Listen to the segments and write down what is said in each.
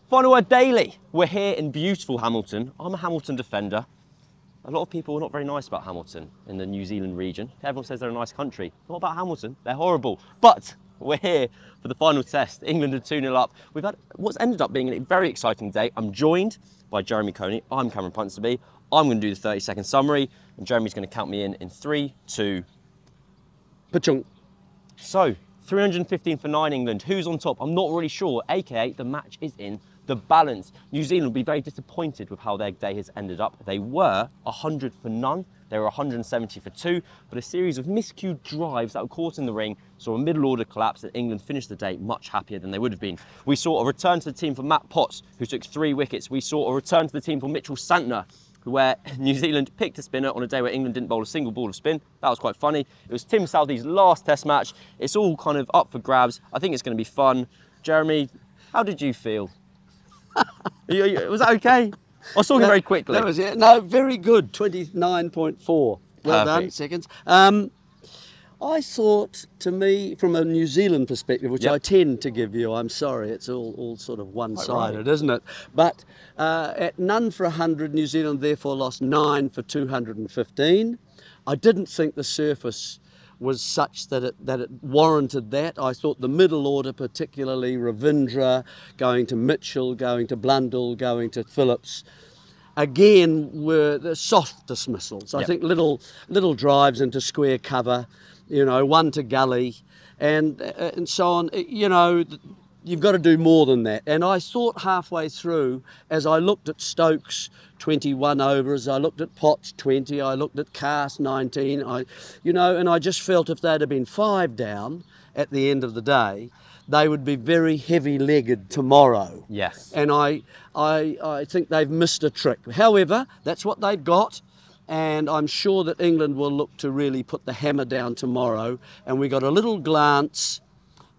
Final Word Daily. We're here in beautiful Hamilton. I'm a Hamilton defender. A lot of people are not very nice about Hamilton in the New Zealand region. Everyone says they're a nice country. Not about Hamilton, they're horrible. But we're here for the final test. England are 2-0 up. We've had what's ended up being a very exciting day. I'm joined by Jeremy Coney. I'm Cameron Ponsonby. I'm going to do the 30-second summary, and Jeremy's going to count me in 3, 2, Pachunk. So, 315 for 9 England. Who's on top? I'm not really sure, aka the match is in the balance. New Zealand will be very disappointed with how their day has ended up. They were 100 for none. They were 170 for 2, but a series of miscued drives that were caught in the ring saw a middle order collapse, and England finished the day much happier than they would have been. We saw a return to the team for Matt Potts, who took 3 wickets. We saw a return to the team for Mitchell Santner, where New Zealand picked a spinner on a day where England didn't bowl a single ball of spin. That was quite funny. It was Tim Southee's last test match. It's all kind of up for grabs. I think it's going to be fun. Jeremy, how did you feel? Was that okay? I was talking very quickly. That was it. No, very good. 29.4. Well done, seconds. I thought, to me, from a New Zealand perspective, which I tend to give you, I'm sorry, it's all sort of one-sided, isn't it? But at none for 100, New Zealand therefore lost 9 for 215. I didn't think the surface was such that it warranted that. I thought the middle order, particularly Ravindra, going to Mitchell, going to Blundell, going to Phillips, again were the soft dismissals. I think little drives into square cover, you know, one to gully, and so on. You know, you've got to do more than that. And I thought halfway through, as I looked at Stokes 21 overs, I looked at Potts 20, I looked at Cast 19, and I just felt if they'd have been 5 down at the end of the day, they would be very heavy-legged tomorrow. Yes. And I think they've missed a trick. However, that's what they've got, and I'm sure that England will look to really put the hammer down tomorrow. And we got a little glance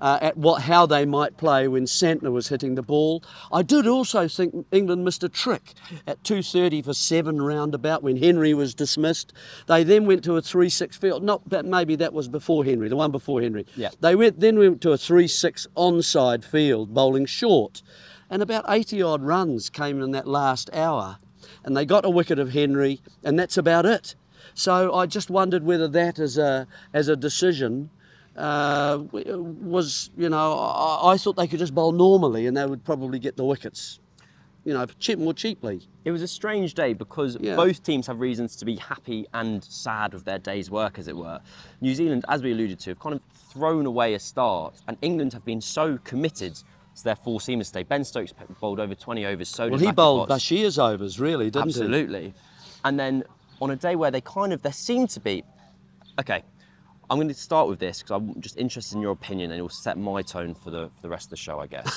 at how they might play when Santner was hitting the ball. I did also think England missed a trick at 2:30 for 7 roundabout when Henry was dismissed. They then went to a 3-6 field. Not that, maybe that was before Henry, the one before Henry. Yeah. They went to a 3-6 onside field, bowling short, and about 80 odd runs came in that last hour, and they got a wicket of Henry, and that's about it. So I just wondered whether that as a decision was, you know, I thought they could just bowl normally and they would probably get the wickets, you know, more cheaply. It was a strange day because both teams have reasons to be happy and sad with their day's work, as it were. New Zealand, as we alluded to, have kind of thrown away a start, and England have been so committed to their four-seamer stay. Ben Stokes bowled over 20 overs, so well, did he bowled Bashir's overs, really, didn't he? Absolutely. And then on a day where there seemed to be, okay, I'm going to start with this because I'm just interested in your opinion, and it will set my tone for the rest of the show, I guess.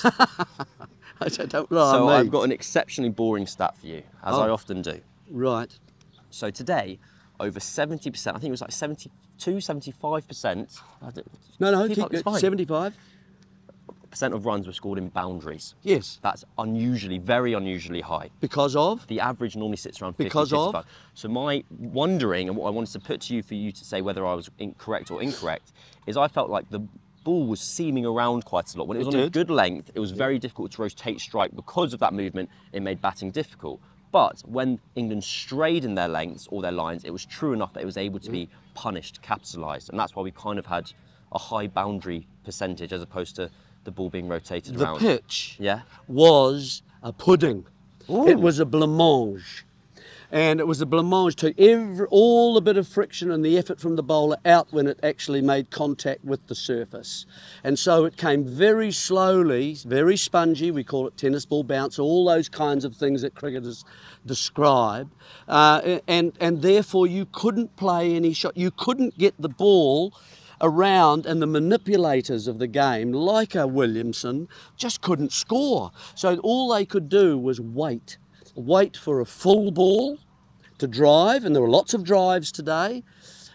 So I've got an exceptionally boring stat for you, as I often do. Right. So today, over 70%, I think it was like 72, 75%. No, keep 75%. Of runs were scored in boundaries. Yes. That's unusually, very unusually high. Because of? The average normally sits around 50, because 55. Of? So my wondering, and what I wanted to put to you for you to say whether I was correct or incorrect, is I felt like the ball was seaming around quite a lot. When it was on a good length, it was very difficult to rotate strike. Because of that movement, it made batting difficult. But when England strayed in their lengths or their lines, it was true enough that it was able to be punished, capitalised. And that's why we kind of had a high boundary percentage as opposed to the ball being rotated around. The pitch was a pudding. Ooh. It was a blancmange. And it was a blancmange, took all the bit of friction and the effort from the bowler out when it actually made contact with the surface. And so it came very slowly, very spongy, we call it tennis ball bounce, all those kinds of things that cricketers describe. And therefore you couldn't play any shot. You couldn't get the ball around, and the manipulators of the game, like a Williamson, just couldn't score. So all they could do was wait for a full ball to drive, and there were lots of drives today,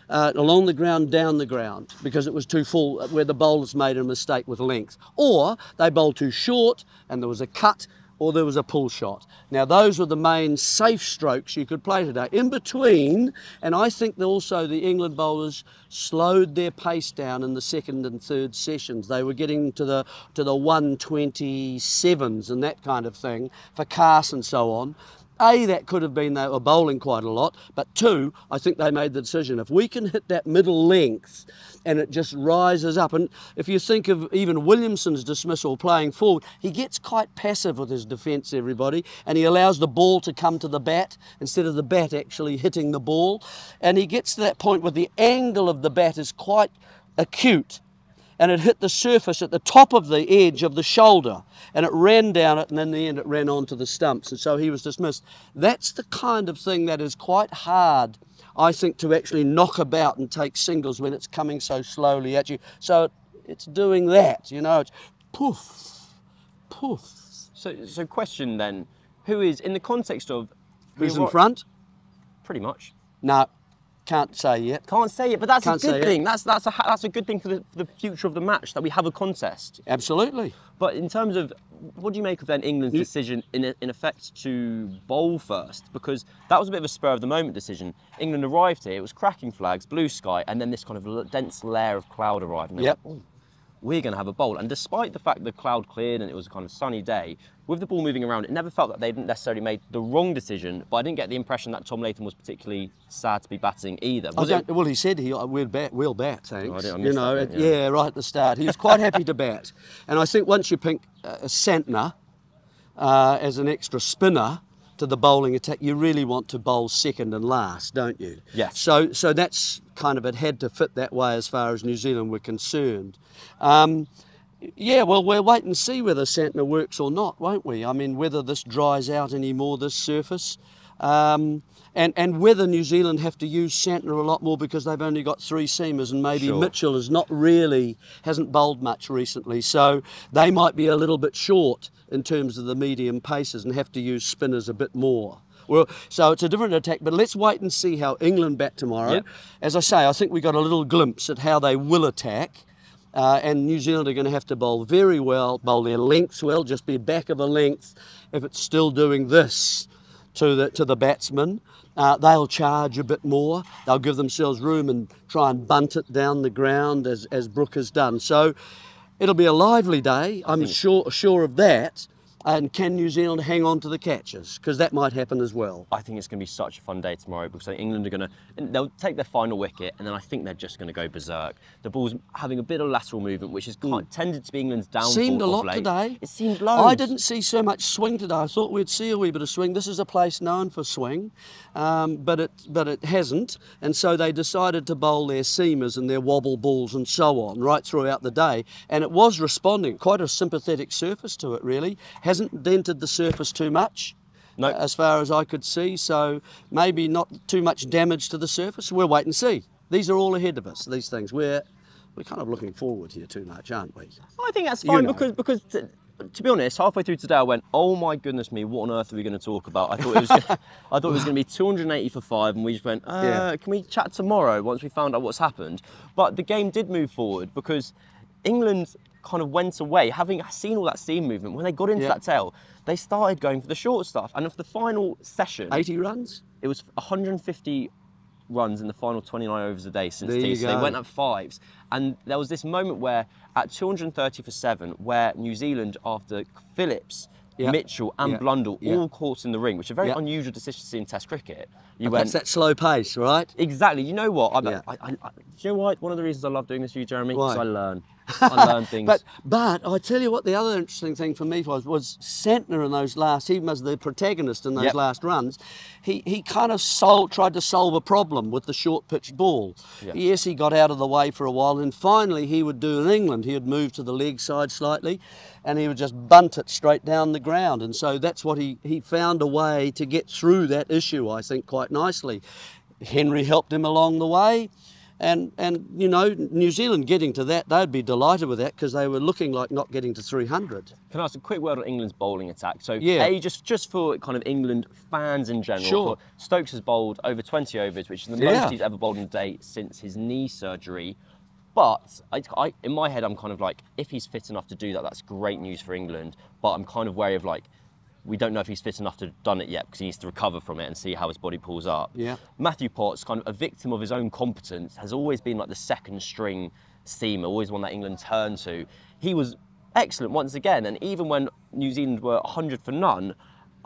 along the ground, down the ground, because it was too full, where the bowlers made a mistake with length. Or they bowled too short, and there was a cut or there was a pull shot. Now those were the main safe strokes you could play today. In between, and I think that also the England bowlers slowed their pace down in the second and third sessions. They were getting to the 127s and that kind of thing for Cast and so on. A, that could have been they were bowling quite a lot, but two, I think they made the decision, if we can hit that middle length and it just rises up, and if you think of even Williamson's dismissal playing forward, he gets quite passive with his defence, everybody, and he allows the ball to come to the bat instead of the bat actually hitting the ball, and he gets to that point where the angle of the bat is quite acute, and it hit the surface at the top of the edge of the shoulder, and it ran down it, and in the end it ran onto the stumps, and so he was dismissed. That's the kind of thing that is quite hard, I think, to actually knock about and take singles when it's coming so slowly at you. So it's doing that, you know, it's poof, poof. So question then, who is, in the context of... Who's in front? Pretty much. No. Can't say yet. Can't say it, but that's a good thing. That's a good thing for the future of the match, that we have a contest. Absolutely. But in terms of, what do you make of then England's decision in effect to bowl first? Because that was a bit of a spur of the moment decision. England arrived here, it was cracking flags, blue sky, and then this kind of dense layer of cloud arrived. And yep. Like, oh, we're going to have a bowl. And despite the fact the cloud cleared and it was a kind of sunny day, with the ball moving around, it never felt that they didn't necessarily made the wrong decision, but I didn't get the impression that Tom Latham was particularly sad to be batting either. Well, he said we'll bat, thanks. Oh, you know, yeah, right at the start. He was quite happy to bat. And I think once you pick Santner as an extra spinner to the bowling attack, you really want to bowl second and last, don't you? Yes. So that's kind of, it had to fit that way as far as New Zealand were concerned. Yeah, well, we'll wait and see whether Santner works or not, won't we? I mean, whether this dries out any more, this surface, and whether New Zealand have to use Santner a lot more because they've only got 3 seamers, and maybe Sure. Mitchell hasn't bowled much recently, so they might be a little bit short in terms of the medium paces and have to use spinners a bit more. Well, so it's a different attack, but let's wait and see how England bat tomorrow. Yep. As I say, I think we got a little glimpse at how they will attack. And New Zealand are going to have to bowl very well, bowl their lengths well, just be back of a length. If it's still doing this to the batsman, they'll charge a bit more. They'll give themselves room and try and bunt it down the ground as Brooke has done. So it'll be a lively day, I'm sure of that. And can New Zealand hang on to the catches? Because that might happen as well. I think it's going to be such a fun day tomorrow, because England are they'll take their final wicket, and then I think they're just going to go berserk. The ball's having a bit of lateral movement, which has tended to be England's downfall. Seemed a of lot late. today. It seemed loads. I didn't see so much swing today. I thought we'd see a wee bit of swing. This is a place known for swing, but it hasn't. And so they decided to bowl their seamers and their wobble balls and so on right throughout the day. And it was responding. Quite a sympathetic surface to it, really. Hasn't dented the surface too much. No. As far as I could see, so maybe not too much damage to the surface. We'll wait and see. These are all ahead of us, these things. We're kind of looking forward here too much, aren't we? I think that's fine, You know. because to be honest, halfway through today I went, oh my goodness me, what on earth are we going to talk about? I thought it was going to be 280 for 5, and we just went, can we chat tomorrow once we found out what's happened? But the game did move forward, because England kind of went away, having seen all that seam movement. When they got into that tail, they started going for the short stuff. And for the final session, 80 runs? It was 150 runs in the final 29 overs a day since tea. So go. they went at 5s. And there was this moment where, at 230 for 7, where New Zealand, after Phillips, Mitchell and Blundell all caught in the ring, which is a very unusual decision to see in Test cricket. That's that slow pace, right? Exactly. You know what? Do you know what? One of the reasons I love doing this for you, Jeremy, is I learn. I learn things. But I tell you what, the other interesting thing for me was Santner in those last, he was the protagonist in those last runs. He kind of tried to solve a problem with the short pitch ball. Yes, he got out of the way for a while, and finally he would do in England. He would move to the leg side slightly, and he would just bunt it straight down the ground. And so that's what he found a way to get through that issue, I think, quite nicely. Henry helped him along the way. And you know, New Zealand getting to that, they'd be delighted with that, because they were looking like not getting to 300. Can I ask a quick word on England's bowling attack? So, yeah. just for kind of England fans in general, Sure. Stokes has bowled over 20 overs, which is the most he's ever bowled in a day since his knee surgery. But in my head, I'm kind of like, if he's fit enough to do that, that's great news for England. But I'm kind of wary of, like, we don't know if he's fit enough to have done it yet because he needs to recover from it and see how his body pulls up. Yeah. Matthew Potts, kind of a victim of his own competence, has always been like the second string seamer, always one that England turn to. He was excellent once again, and even when New Zealand were 100 for none,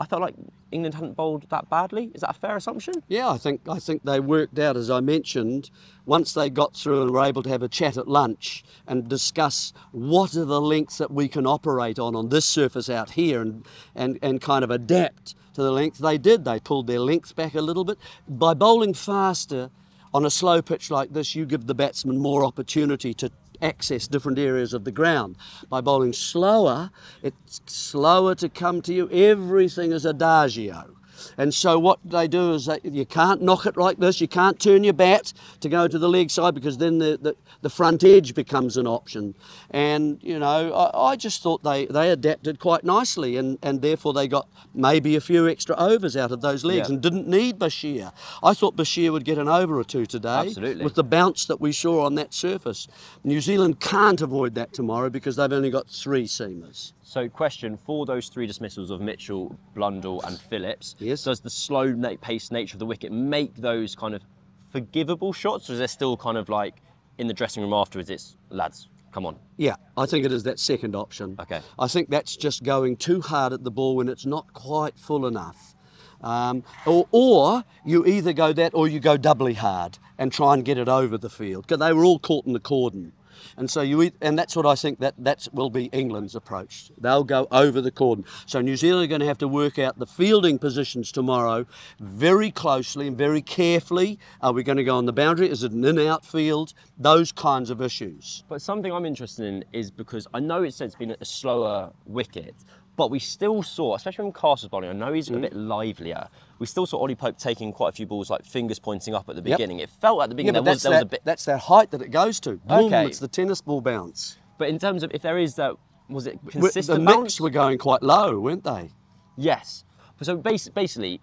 I felt like England hadn't bowled that badly. Is that a fair assumption? Yeah, I think they worked out, as I mentioned, once they got through and were able to have a chat at lunch and discuss what are the lengths that we can operate on this surface out here and kind of adapt to the length. They did. They pulled their lengths back a little bit. By bowling faster on a slow pitch like this, you give the batsman more opportunity to access different areas of the ground. By bowling slower, it's slower to come to you. Everything is adagio. And so what they do is you can't knock it like this, you can't turn your bat to go to the leg side because then the front edge becomes an option. And, you know, I just thought they adapted quite nicely and therefore they got maybe a few extra overs out of those legs and didn't need Bashir. I thought Bashir would get an over or two today. Absolutely. With the bounce that we saw on that surface. New Zealand can't avoid that tomorrow because they've only got 3 seamers. So question, for those 3 dismissals of Mitchell, Blundell and Phillips, yes, does the slow pace nature of the wicket make those kind of forgivable shots, or is there still kind of like in the dressing room afterwards it's, lads, come on? Yeah, I think it is that second option. Okay. I think that's just going too hard at the ball when it's not quite full enough. Or you either go that or you go doubly hard and try and get it over the field, because they were all caught in the cordon. And so and that's what I think that will be England's approach. They'll go over the cordon. So New Zealand are going to have to work out the fielding positions tomorrow very closely and very carefully. Are we going to go on the boundary? Is it an in-out field? Those kinds of issues. But something I'm interested in is because I know it's been a slower wicket, but we still saw, especially when Castle's bowling, I know he's a bit livelier, we still saw Ollie Pope taking quite a few balls, like fingers pointing up at the beginning. It felt at the beginning there was a bit... That's that height that it goes to. Boom, Okay. it's the tennis ball bounce. But in terms of, if there is that, was it consistent The bounce? Knicks were going quite low, weren't they? Yes. So basically,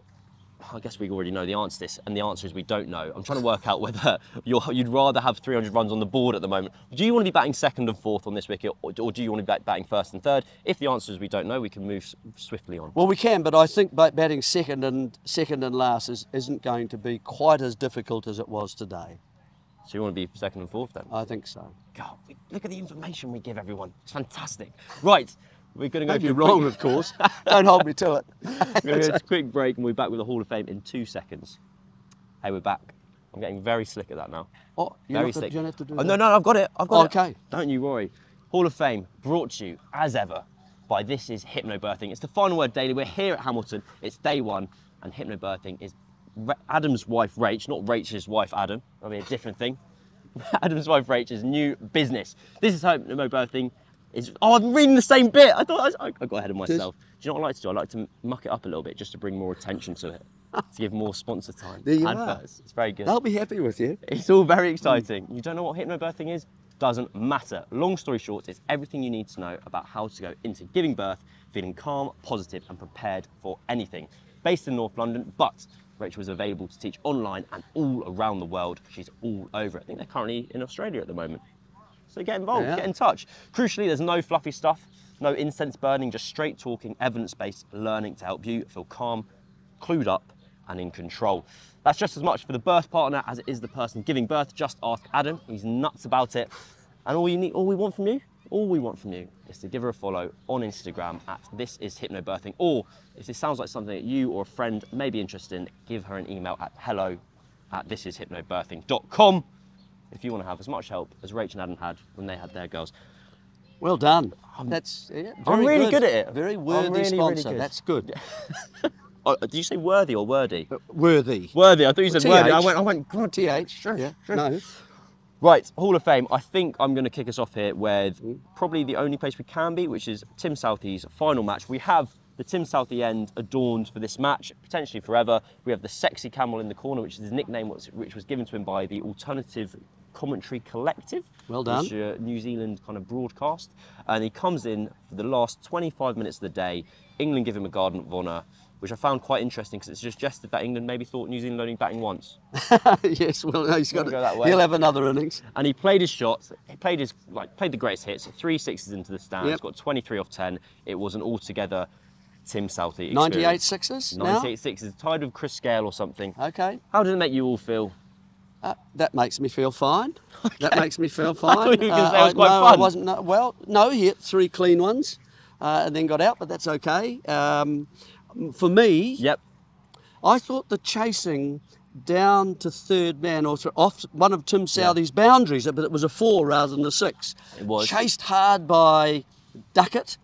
I guess we already know the answer to this, and the answer is we don't know. I'm trying to work out whether you'd rather have 300 runs on the board at the moment. Do you want to be batting second and fourth on this wicket, or do you want to be batting first and third? If the answer is we don't know, we can move swiftly on. Well, we can, but I think batting second and last isn't going to be quite as difficult as it was today. So you want to be second and fourth then? I think so. God, look at the information we give everyone. It's fantastic. Right. We're going to go. Maybe wrong, of course. Don't hold me to it. We're going to go to a quick break and we'll be back with the Hall of Fame in 2 seconds. Hey, we're back. I'm getting very slick at that now. Oh, very slick. You don't have to do that. that. No, I've got it. I've got it. Okay. Don't you worry. Hall of Fame brought to you, as ever, by This Is Hypnobirthing. It's the Final Word Daily. We're here at Hamilton. It's day 1, and Hypnobirthing is Adam's wife, Rach, not Rachel's wife, Adam. That'll be a different thing. Adam's wife, Rachel's new business. This Is Hypnobirthing. Oh, I'm reading the same bit. I thought I got ahead of myself. Do you know what I like to do? I like to muck it up a little bit just to bring more attention to it, to give more sponsor time. There you Adverts. are. It's very good. They'll be happy with you. It's all very exciting. You don't know what hypnobirthing is? Doesn't matter. Long story short, it's everything you need to know about how to go into giving birth, feeling calm, positive, and prepared for anything. Based in North London, but Rachel is available to teach online and all around the world. She's all over it. I think they're currently in Australia at the moment. So get involved, get in touch. Crucially, there's no fluffy stuff, no incense burning, just straight talking, evidence-based learning to help you feel calm, clued up, and in control. That's just as much for the birth partner as it is the person giving birth. Just ask Adam, he's nuts about it. And all we want from you is to give her a follow on Instagram at This Is Hypnobirthing. Or if this sounds like something that you or a friend may be interested in, give her an email at hello@thisishypnobirthing.com. if you want to have as much help as Rach and Adam had when they had their girls. Well done. I'm really good at it. Very worthy sponsor. Really That's good. Oh, did you say worthy or wordy? Worthy. Worthy. I thought you said worthy. I went. God, TH. Sure. Yeah. Sure. No. Right, Hall of Fame. I think I'm going to kick us off here with probably the only place we can be, which is Tim Southey's final match. We have the Tim Southey end adorned for this match, potentially forever. We have the Sexy Camel in the corner, which is his nickname, which was given to him by the Alternative Commentary Collective. Well done. Which is a New Zealand kind of broadcast. And he comes in for the last 25 minutes of the day. England give him a Garden of Honour, which I found quite interesting because it's suggested that England maybe thought New Zealand only batting once. Yes, well, no, he's got to go that way. He'll have another innings. And he played his shots. He played the greatest hits. 3 sixes into the stands. Got 23 off 10. It was an altogether Tim Southey. 98 sixes now? 98 sixes, tied with Chris Scale or something. Okay. How does it make you all feel? That makes me feel fine. Okay. That makes me feel fine. I thought you were going to say it was quite fun. I wasn't. No, he hit 3 clean ones and then got out, but that's okay. For me, yep. I thought the chasing down to third man or off one of Tim Southey's boundaries, but it was a 4 rather than a 6. It was. Chased hard by Duckett.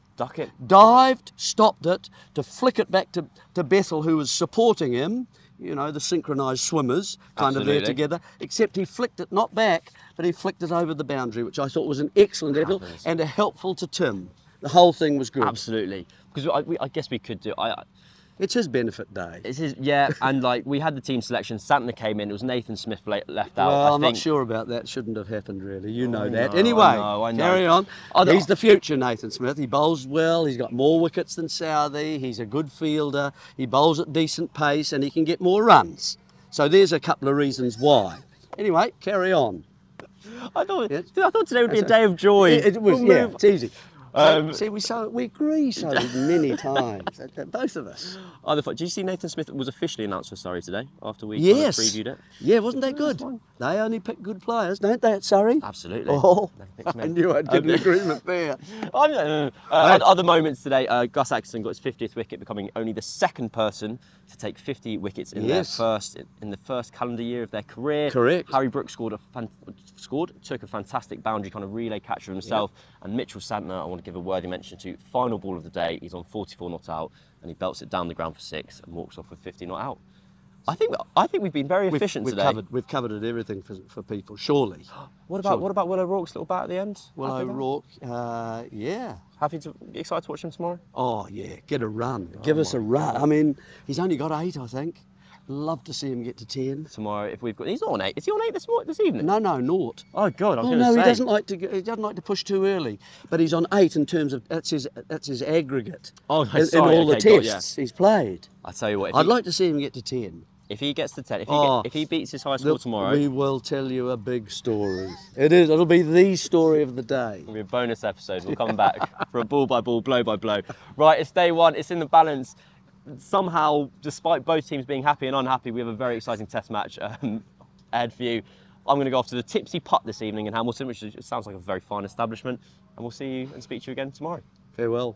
Dived, stopped it to flick it back to Bethel, who was supporting him. You know, the synchronised swimmers kind of there together, except he flicked it not back, but he flicked it over the boundary, which I thought was an excellent effort and a helpful to Tim. The whole thing was good. Absolutely. Because I guess we could do... It's his benefit day. It's his, yeah, and like we had the team selection, Santner came in, it was Nathan Smith left out. Well, I'm not sure about that, shouldn't have happened really, you know that. No, anyway, I know. Carry on. He's the future, Nathan Smith. He bowls well, he's got more wickets than Southey, he's a good fielder, he bowls at decent pace and he can get more runs. So there's a couple of reasons why. Anyway, carry on. I thought today would be a day of joy. It was, yeah, it's easy. See, we agree so many times, both of us. Did you see Nathan Smith was officially announced for Surrey today after we previewed it? Yeah, wasn't that good? They only pick good players, don't they, at Surrey? Absolutely. Oh, I knew I'd get an agreement there. Other moments today, Gus Atkinson got his 50th wicket, becoming only the second person to take 50 wickets in the first calendar year of their career. Correct. Harry Brooks took a fantastic boundary kind of relay catch for himself, and Mitchell Santner, I want to give a worthy mention to, final ball of the day, he's on 44 not out, and he belts it down the ground for 6 and walks off with 50 not out. I think we've been very efficient today. We've covered everything for people, surely. What about Will O'Rourke's little bat at the end? Will O'Rourke, yeah. Excited to watch him tomorrow? Oh yeah, get a run. Give us a run. I mean, he's only got 8, I think. Love to see him get to 10 tomorrow. If we've got, he's not on 8. Is he on 8 this evening? No, naught. Oh God, I was going to say. He doesn't like to push too early. But he's on 8 in terms of that's his aggregate. Oh, in all the tests he's played. I tell you what, I'd like to see him get to 10. If he gets to 10, if he beats his high score tomorrow, we will tell you a big story. It'll be the story of the day. It'll be a bonus episode. We'll come back for a ball by ball, blow by blow. Right, it's day 1. It's in the balance. Somehow, despite both teams being happy and unhappy, we have a very exciting test match ahead for you. I'm going to go off to the Tipsy Putt this evening in Hamilton, which sounds like a very fine establishment. And we'll see you and speak to you again tomorrow. Farewell.